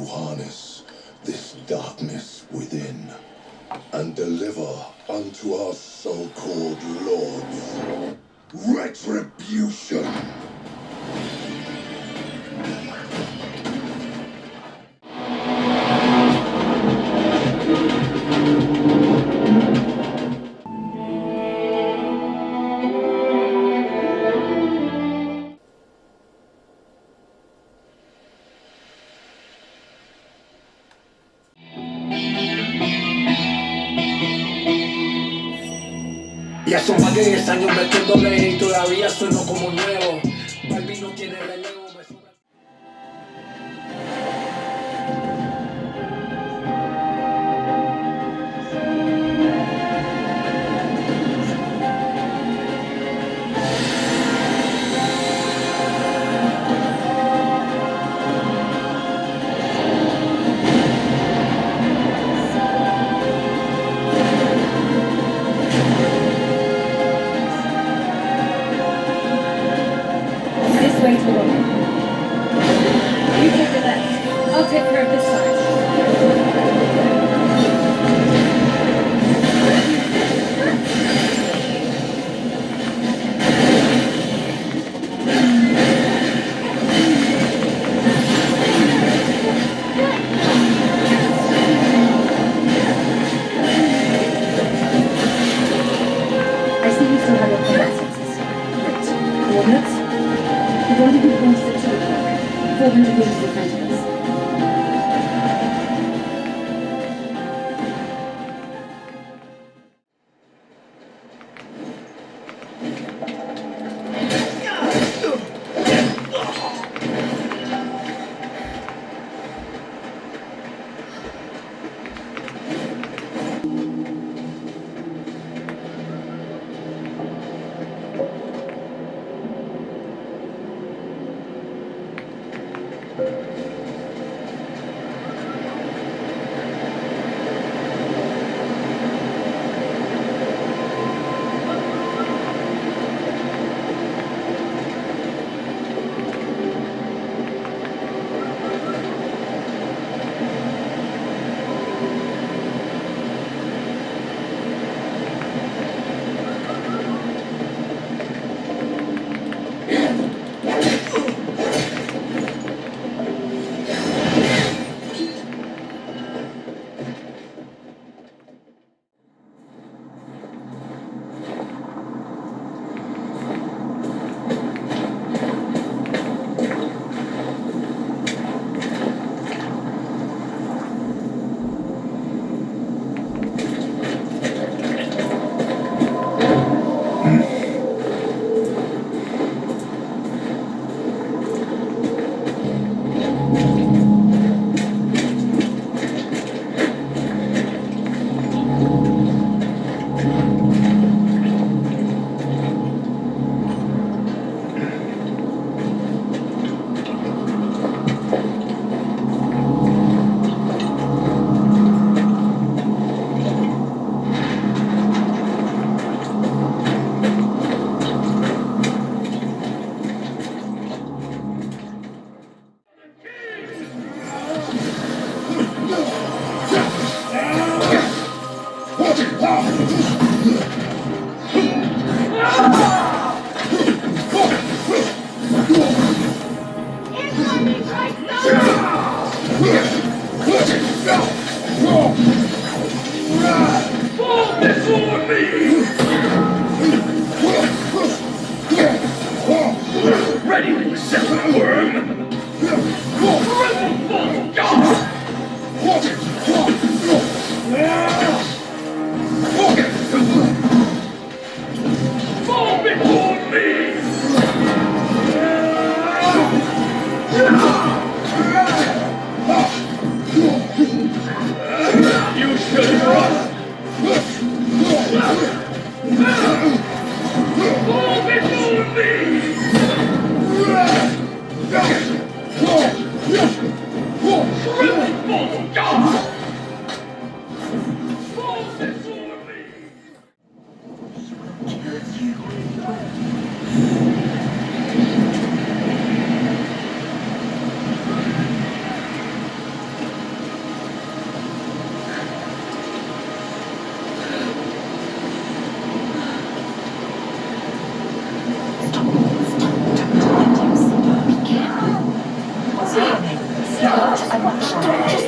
harness this darkness within and deliver unto our so-called lords retribution. Ya son más de 10 años metiéndole y todavía sueno como nuevo. Barbie no tiene relevo, me sobra. Way to the woman. You take the left. I'll take care of this side. I see you still have your combat senses. Great. Coordinates? We've already been pointed to the 400 meters in front of us.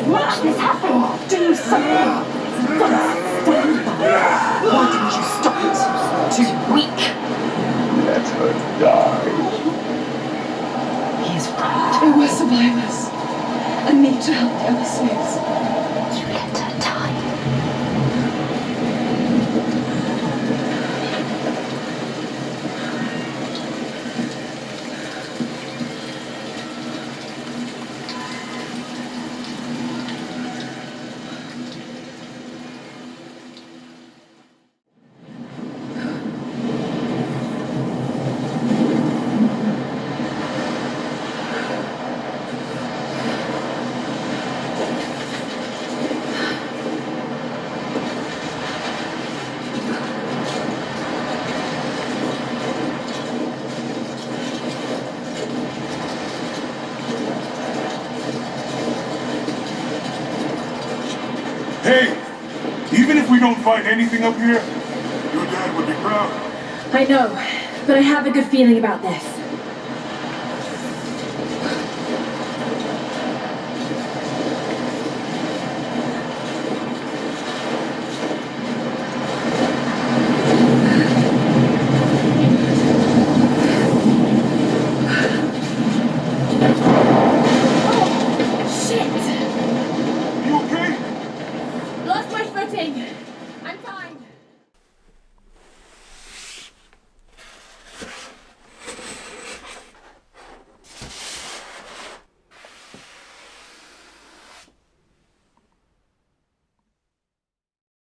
Watch this happen! Do something! Stand by! Why didn't you stop it? Too weak! Let her die. He's right. There were survivors. I need to help the other slaves. You let her die. Hey! Even if we don't find anything up here, your dad would be proud. I know, but I have a good feeling about this.